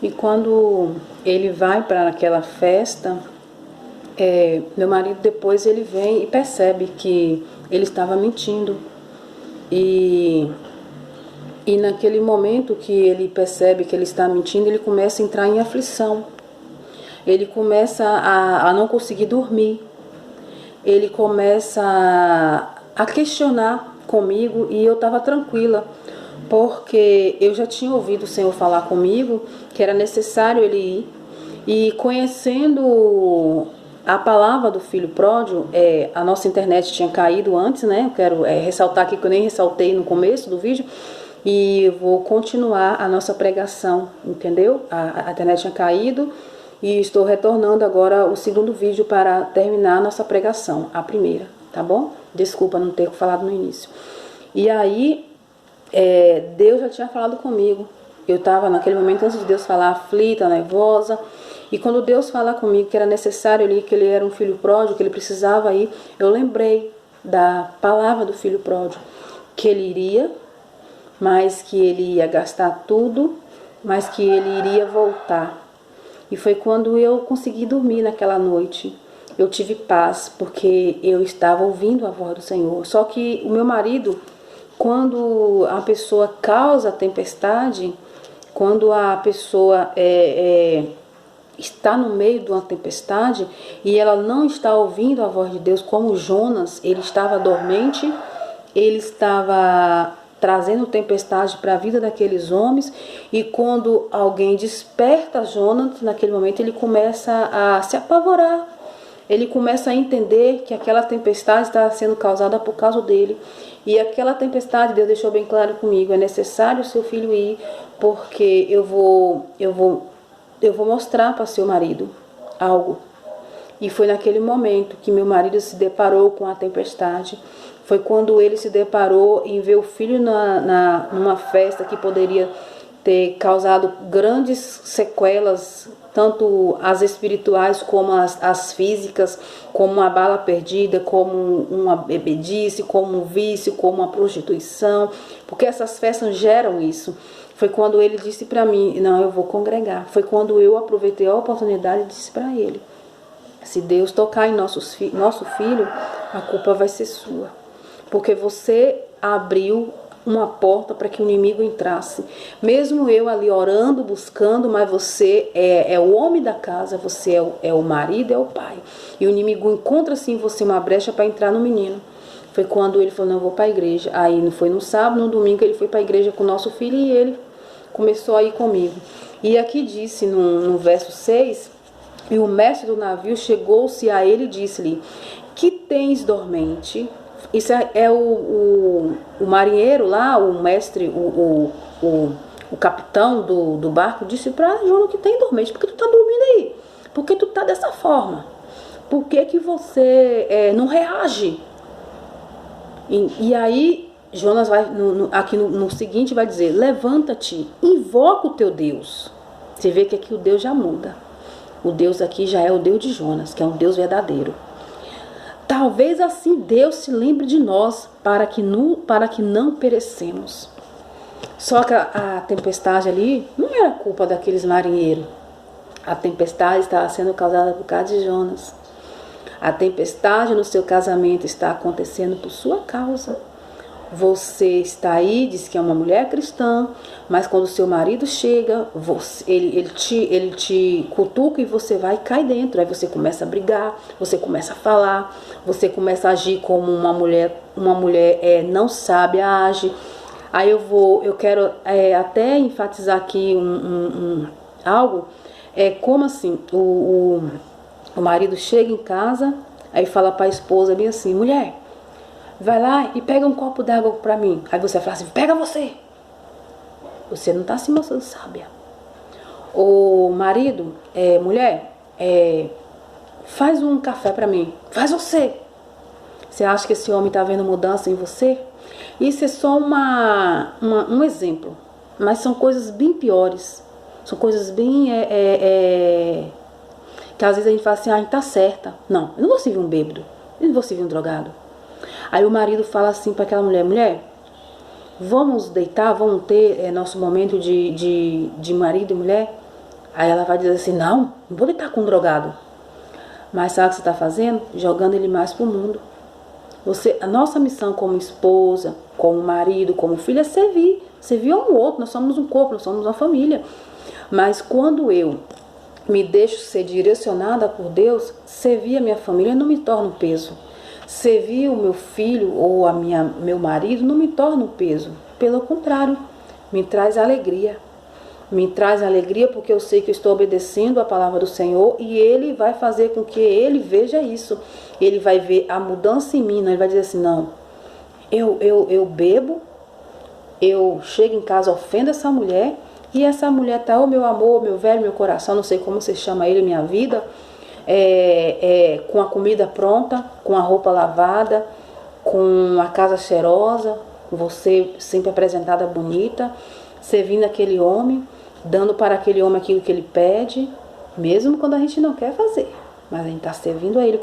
E quando ele vai para aquela festa, meu marido depois ele vem e percebe que ele estava mentindo. E, e naquele momento que ele percebe que ele está mentindo, ele começa a entrar em aflição. Ele começa a não conseguir dormir. Ele começa a questionar comigo e eu estava tranquila, porque eu já tinha ouvido o Senhor falar comigo que era necessário ele ir. E conhecendo a palavra do filho pródigo, a nossa internet tinha caído antes, né? Eu quero ressaltar aqui que eu nem ressaltei no começo do vídeo. E vou continuar a nossa pregação, entendeu? A internet tinha caído e estou retornando agora o segundo vídeo para terminar a nossa pregação, a primeira, tá bom? Desculpa não ter falado no início. E aí, Deus já tinha falado comigo. Eu estava naquele momento, antes de Deus falar, aflita, nervosa. E quando Deus fala comigo que era necessário ali, que ele era um filho pródigo, que ele precisava ir, eu lembrei da palavra do filho pródigo, que ele iria, mas que ele ia gastar tudo, mas que ele iria voltar. E foi quando eu consegui dormir naquela noite. Eu tive paz, porque eu estava ouvindo a voz do Senhor. Só que o meu marido, quando a pessoa causa tempestade, quando a pessoa está no meio de uma tempestade e ela não está ouvindo a voz de Deus, como Jonas, ele estava dormente, ele estava trazendo tempestade para a vida daqueles homens, e quando alguém desperta Jonas, naquele momento ele começa a se apavorar, ele começa a entender que aquela tempestade está sendo causada por causa dele, e aquela tempestade, Deus deixou bem claro comigo, é necessário o seu filho ir, porque eu vou mostrar para seu marido algo. E foi naquele momento que meu marido se deparou com a tempestade. Foi quando ele se deparou em ver o filho numa festa que poderia ter causado grandes sequelas, tanto as espirituais como as físicas, como uma bala perdida, como uma bebedice, como um vício, como uma prostituição, porque essas festas geram isso. Foi quando ele disse para mim, não, eu vou congregar. Foi quando eu aproveitei a oportunidade e disse para ele, se Deus tocar em nosso filho, a culpa vai ser sua. Porque você abriu uma porta para que o inimigo entrasse. Mesmo eu ali orando, buscando, mas você é o homem da casa, você é o marido, é o pai. E o inimigo encontra-se em você uma brecha para entrar no menino. Foi quando ele falou, não, eu vou para a igreja. Aí foi no sábado, no domingo ele foi para a igreja com o nosso filho e ele começou a ir comigo. E aqui disse no verso 6, e o mestre do navio chegou-se a ele e disse-lhe, que tens dormente? Isso é o marinheiro lá, o mestre, o capitão do barco disse para Jonas que tem dormente. Por que tu tá dormindo aí? Por que tu tá dessa forma? Por que você não reage? E aí Jonas vai aqui no seguinte vai dizer, levanta-te, invoca o teu Deus. Você vê que aqui o Deus já muda. O Deus aqui já é o Deus de Jonas, que é um Deus verdadeiro. Talvez assim Deus se lembre de nós, para que não perecemos. Só que a tempestade ali não era culpa daqueles marinheiros. A tempestade estava sendo causada por causa de Jonas. A tempestade no seu casamento está acontecendo por sua causa. Você está aí, diz que é uma mulher cristã, mas quando o seu marido chega, ele te cutuca e você vai e cai dentro. Aí você começa a brigar, você começa a falar, você começa a agir como uma mulher não sábia age. Aí eu quero até enfatizar aqui algo, como assim, o marido chega em casa, aí fala para a esposa bem assim, mulher, vai lá e pega um copo d'água pra mim. Aí você fala assim, pega você. Você não tá se mostrando sábia. O marido, mulher, faz um café pra mim. Faz você. Você acha que esse homem tá vendo mudança em você? Isso é só um exemplo. Mas são coisas bem piores. São coisas bem... que às vezes a gente fala assim, a gente tá certa. Não, eu não vou servir um bêbado. Eu não vou servir um drogado. Aí o marido fala assim para aquela mulher, vamos deitar, vamos ter nosso momento de marido e mulher? Aí ela vai dizer assim, não vou deitar com um drogado. Mas sabe o que você está fazendo? Jogando ele mais pro mundo. A nossa missão como esposa, como marido, como filho é servir. Servir um outro. Nós somos um corpo, nós somos uma família. Mas quando eu me deixo ser direcionada por Deus, servir a minha família não me torna um peso. Servir o meu filho ou meu marido não me torna um peso. Pelo contrário, me traz alegria. Me traz alegria porque eu sei que eu estou obedecendo a palavra do Senhor e Ele vai fazer com que Ele veja isso. Ele vai ver a mudança em mim, não? Ele vai dizer assim, não, eu bebo, eu chego em casa, ofendo essa mulher e essa mulher tá, meu amor, meu velho, meu coração, não sei como você chama ele, minha vida, com a comida pronta, com a roupa lavada, com a casa cheirosa, você sempre apresentada bonita, servindo aquele homem, dando para aquele homem aquilo que ele pede, mesmo quando a gente não quer fazer. Mas a gente está servindo a ele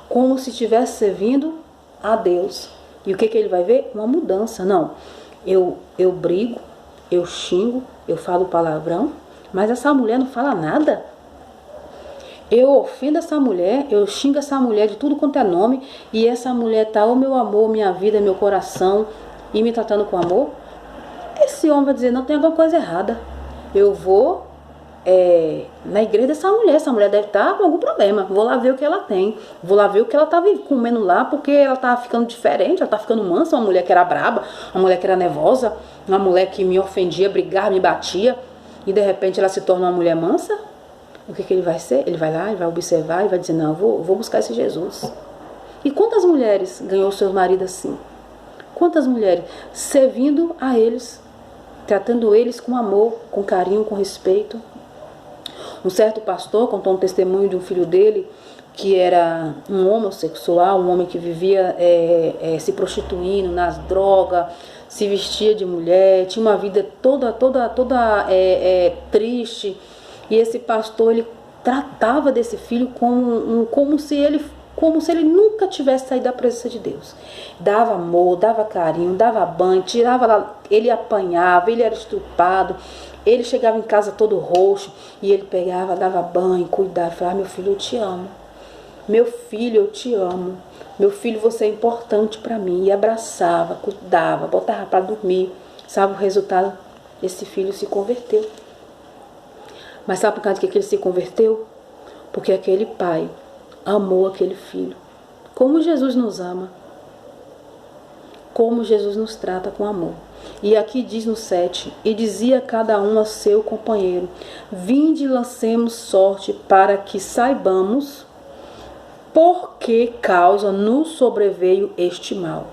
como se estivesse servindo a Deus. E o que ele vai ver? Uma mudança. Não, eu brigo, eu xingo, eu falo palavrão, mas essa mulher não fala nada. Eu ofendo essa mulher, eu xingo essa mulher de tudo quanto é nome, e essa mulher tá, o meu amor, minha vida, meu coração, e me tratando com amor. Esse homem vai dizer, não, tem alguma coisa errada. Eu vou na igreja dessa mulher, essa mulher deve estar com algum problema. Vou lá ver o que ela tem. Vou lá ver o que ela estava comendo lá, porque ela estava ficando diferente, ela estava ficando mansa, uma mulher que era braba, uma mulher que era nervosa, uma mulher que me ofendia, brigava, me batia, e de repente ela se torna uma mulher mansa. O que ele vai ser? Ele vai lá, ele vai observar e vai dizer, não, eu vou buscar esse Jesus. E quantas mulheres ganhou seus maridos assim? Quantas mulheres servindo a eles, tratando eles com amor, com carinho, com respeito. Um certo pastor contou um testemunho de um filho dele que era um homossexual, um homem que vivia se prostituindo nas drogas, se vestia de mulher, tinha uma vida toda triste. E esse pastor, ele tratava desse filho como se ele nunca tivesse saído da presença de Deus. Dava amor, dava carinho, dava banho, tirava lá, ele apanhava, ele era estrupado, ele chegava em casa todo roxo, e ele pegava, dava banho, cuidava, falava, meu filho, eu te amo. Meu filho, eu te amo. Meu filho, você é importante para mim. E abraçava, cuidava, botava para dormir. Sabe o resultado? Esse filho se converteu. Mas sabe por causa de que ele se converteu? Porque aquele pai amou aquele filho. Como Jesus nos ama. Como Jesus nos trata com amor. E aqui diz no 7, e dizia cada um a seu companheiro, vinde e lancemos sorte para que saibamos por que causa nos sobreveio este mal.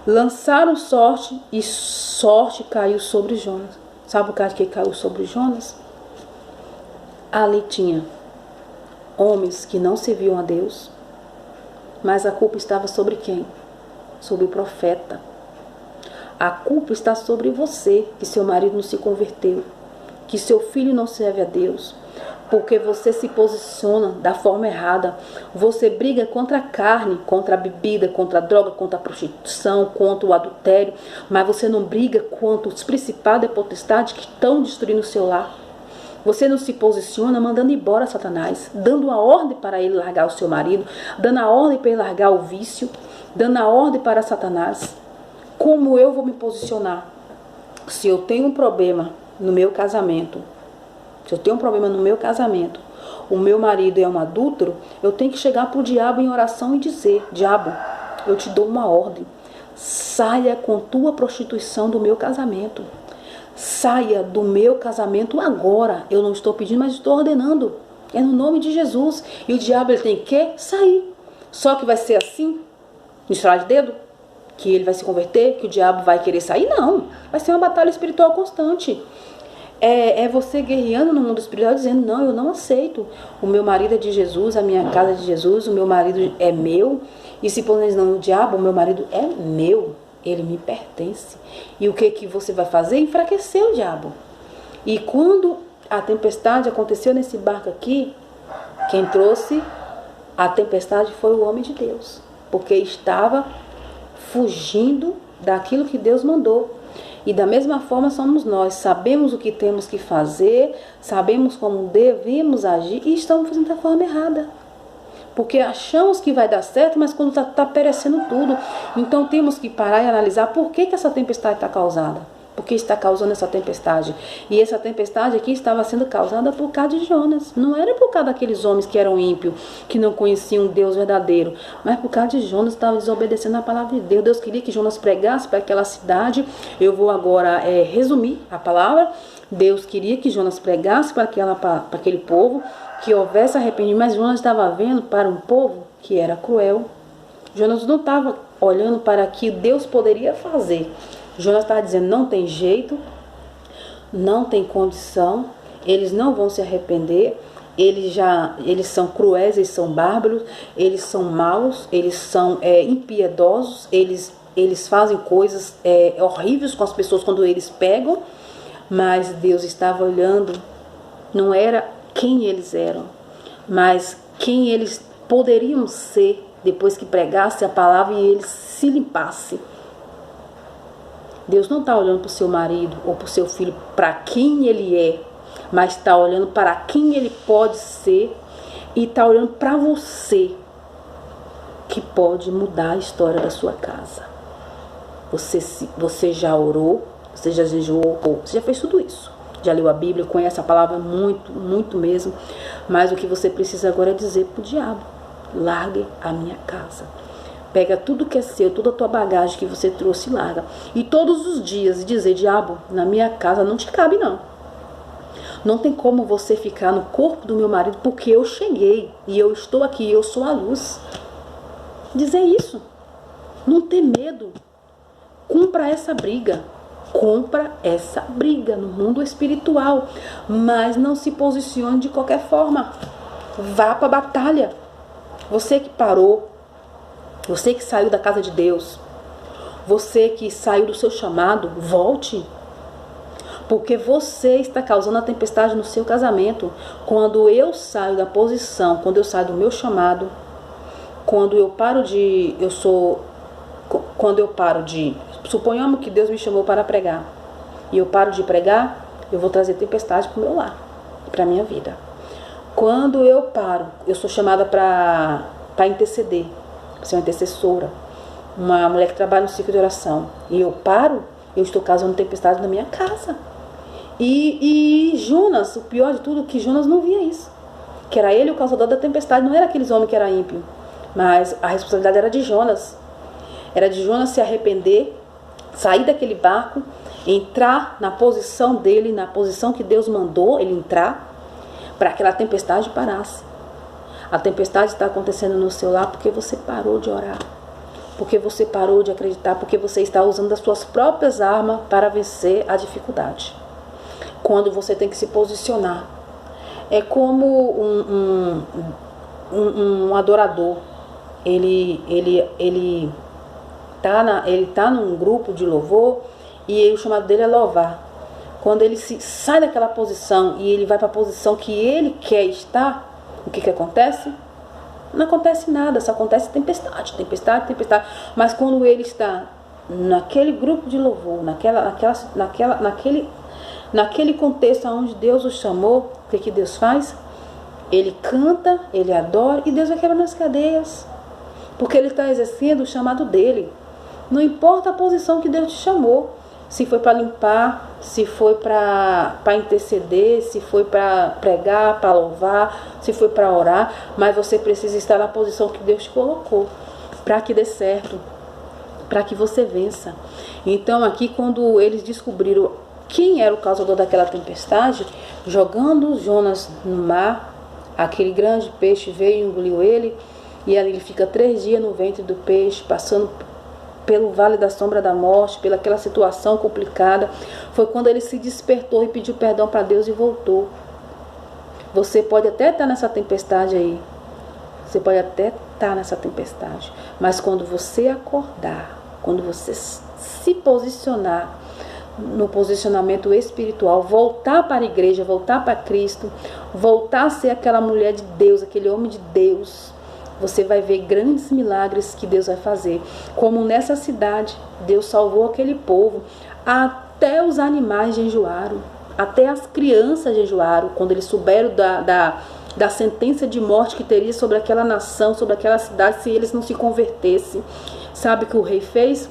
Lançaram sorte e sorte caiu sobre Jonas. Sabe por causa de que caiu sobre Jonas? Ali tinha homens que não serviam a Deus, mas a culpa estava sobre quem? Sobre o profeta. A culpa está sobre você, que seu marido não se converteu, que seu filho não serve a Deus, porque você se posiciona da forma errada. Você briga contra a carne, contra a bebida, contra a droga, contra a prostituição, contra o adultério, mas você não briga contra os principados e potestades que estão destruindo o seu lar. Você não se posiciona mandando embora Satanás, dando a ordem para ele largar o seu marido, dando a ordem para ele largar o vício, dando a ordem para Satanás. Como eu vou me posicionar? Se eu tenho um problema no meu casamento, o meu marido é um adúltero, eu tenho que chegar para o diabo em oração e dizer, diabo, eu te dou uma ordem, saia com tua prostituição do meu casamento. Saia do meu casamento agora. Eu não estou pedindo, mas estou ordenando. É no nome de Jesus. E o diabo, ele tem que sair. Só que vai ser assim, no estralar de dedo, que ele vai se converter, que o diabo vai querer sair? Não. Vai ser uma batalha espiritual constante. É você guerreando no mundo espiritual, dizendo, não, eu não aceito. O meu marido é de Jesus, a minha casa é de Jesus, o meu marido é meu. E se por não, o diabo, o meu marido é meu. Ele me pertence. E o que você vai fazer? Enfraquecer o diabo. E quando a tempestade aconteceu nesse barco aqui, quem trouxe a tempestade foi o homem de Deus. Porque estava fugindo daquilo que Deus mandou. E da mesma forma somos nós, sabemos o que temos que fazer, sabemos como devemos agir e estamos fazendo da forma errada. Porque achamos que vai dar certo, mas quando está perecendo tudo. Então temos que parar e analisar por que essa tempestade está causada. Por que está causando essa tempestade? E essa tempestade aqui estava sendo causada por causa de Jonas. Não era por causa daqueles homens que eram ímpios, que não conheciam Deus verdadeiro. Mas por causa de Jonas, estava desobedecendo a palavra de Deus. Deus queria que Jonas pregasse para aquela cidade. Eu vou agora resumir a palavra. Deus queria que Jonas pregasse para aquele povo, que houvesse arrependimento. Mas Jonas estava vendo para um povo que era cruel. Jonas não estava olhando para o que Deus poderia fazer. Jonas estava dizendo, não tem jeito, não tem condição, eles não vão se arrepender, eles são cruéis, eles são bárbaros, eles são maus, eles são impiedosos, eles fazem coisas horríveis com as pessoas quando eles pegam, mas Deus estava olhando, não era quem eles eram, mas quem eles poderiam ser depois que pregasse a palavra e eles se limpassem. Deus não está olhando para o seu marido ou para o seu filho, para quem ele é, mas está olhando para quem ele pode ser e está olhando para você, que pode mudar a história da sua casa. Você já orou, você já jejuou, você já fez tudo isso. Já leu a Bíblia, conhece a palavra muito, muito mesmo, mas o que você precisa agora é dizer para o diabo, largue a minha casa. Pega tudo que é seu, toda a tua bagagem que você trouxe e larga. E todos os dias dizer, diabo, na minha casa não te cabe não. Não tem como você ficar no corpo do meu marido porque eu cheguei e eu estou aqui, eu sou a luz. Dizer isso. Não ter medo. Cumpra essa briga. Compra essa briga no mundo espiritual. Mas não se posicione de qualquer forma. Vá para a batalha. Você que parou. Você que saiu da casa de Deus, você que saiu do seu chamado, volte. Porque você está causando a tempestade no seu casamento. Quando eu saio da posição, quando eu saio do meu chamado, quando eu paro de... Suponhamos que Deus me chamou para pregar. E eu paro de pregar, eu vou trazer tempestade para o meu lar, para a minha vida. Quando eu paro, eu sou chamada para interceder. Ser uma intercessora, uma mulher que trabalha no ciclo de oração, e eu paro, eu estou causando tempestade na minha casa. E Jonas, o pior de tudo, que Jonas não via isso, que era ele o causador da tempestade, não era aqueles homens que eram ímpios, mas a responsabilidade era de Jonas. Era de Jonas se arrepender, sair daquele barco, entrar na posição dele, na posição que Deus mandou ele entrar, para que aquela tempestade parasse. A tempestade está acontecendo no seu lar porque você parou de orar, porque você parou de acreditar, porque você está usando as suas próprias armas para vencer a dificuldade. Quando você tem que se posicionar. É como um adorador. Ele tá num grupo de louvor e o chamado dele é louvar. Quando ele sai daquela posição e ele vai para a posição que ele quer estar, o que acontece? Não acontece nada, só acontece tempestade. Mas quando ele está naquele grupo de louvor, naquele contexto onde Deus o chamou, o que Deus faz? Ele canta, ele adora e Deus vai quebrando as cadeias. Porque ele está exercendo o chamado dele. Não importa a posição que Deus te chamou. Se foi para limpar, se foi para interceder, se foi para pregar, para louvar, se foi para orar, mas você precisa estar na posição que Deus te colocou, para que dê certo, para que você vença. Então aqui, quando eles descobriram quem era o causador daquela tempestade, jogando Jonas no mar, aquele grande peixe veio e engoliu ele, e ali ele fica 3 dias no ventre do peixe, passando pelo vale da sombra da morte, pelaquela situação complicada. Foi quando ele se despertou e pediu perdão para Deus e voltou. Você pode até estar nessa tempestade aí. Você pode até estar nessa tempestade. Mas quando você acordar, quando você se posicionar no posicionamento espiritual, voltar para a igreja, voltar para Cristo, voltar a ser aquela mulher de Deus, aquele homem de Deus, você vai ver grandes milagres que Deus vai fazer. Como nessa cidade, Deus salvou aquele povo. Até os animais jejuaram, até as crianças jejuaram, quando eles souberam da sentença de morte que teria sobre aquela nação, sobre aquela cidade, se eles não se convertessem. Sabe o que o rei fez?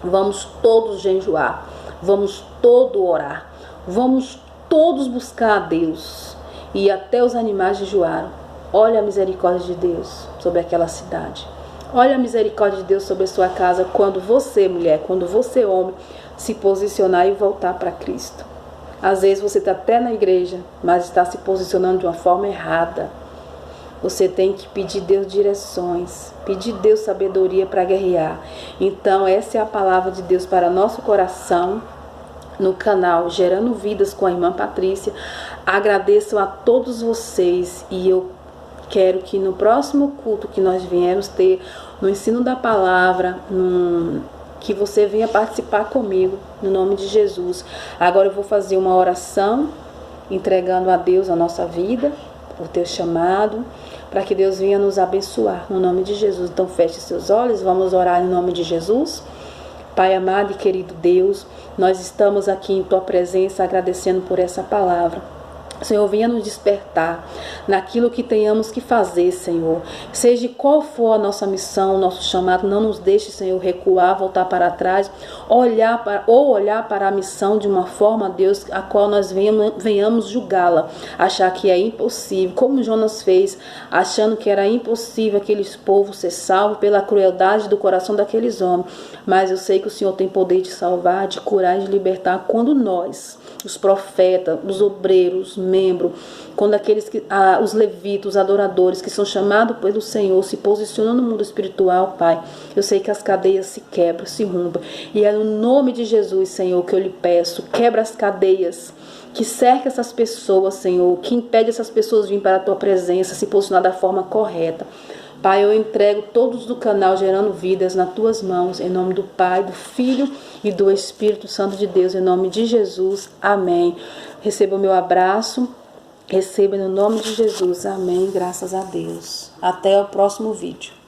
Vamos todos jejuar, vamos todos orar, vamos todos buscar a Deus. E até os animais jejuaram. Olha a misericórdia de Deus sobre aquela cidade. Olha a misericórdia de Deus sobre a sua casa, quando você, mulher, quando você, homem, se posicionar e voltar para Cristo. Às vezes você está até na igreja, mas está se posicionando de uma forma errada. Você tem que pedir Deus direções, pedir Deus sabedoria para guerrear. Então essa é a palavra de Deus para nosso coração, no canal Gerando Vidas com a irmã Patrícia. Agradeço a todos vocês e eu quero que no próximo culto que nós viemos ter, no ensino da palavra, que você venha participar comigo, no nome de Jesus. Agora eu vou fazer uma oração, entregando a Deus a nossa vida, o teu chamado, para que Deus venha nos abençoar, no nome de Jesus. Então feche seus olhos, vamos orar em nome de Jesus. Pai amado e querido Deus, nós estamos aqui em tua presença agradecendo por essa palavra. Senhor, venha nos despertar naquilo que tenhamos que fazer, Senhor. Seja qual for a nossa missão, nosso chamado, não nos deixe, Senhor, recuar, voltar para trás, olhar para a missão de uma forma, Deus, a qual nós venhamos julgá-la, achar que é impossível, como Jonas fez, achando que era impossível aqueles povos ser salvos pela crueldade do coração daqueles homens. Mas eu sei que o Senhor tem poder de salvar, de curar e de libertar quando nós, os profetas, os obreiros, membros, quando aqueles os levitas, os adoradores que são chamados pelo Senhor se posicionam no mundo espiritual, Pai, eu sei que as cadeias se quebram, se rompem, e é no nome de Jesus, Senhor, que eu lhe peço, quebra as cadeias que cerca essas pessoas, Senhor, que impede essas pessoas de vir para a tua presença, se posicionar da forma correta. Pai, eu entrego todos do canal Gerando Vidas nas tuas mãos, em nome do Pai, do Filho e do Espírito Santo de Deus, em nome de Jesus. Amém. Receba o meu abraço, receba no nome de Jesus. Amém. Graças a Deus. Até o próximo vídeo.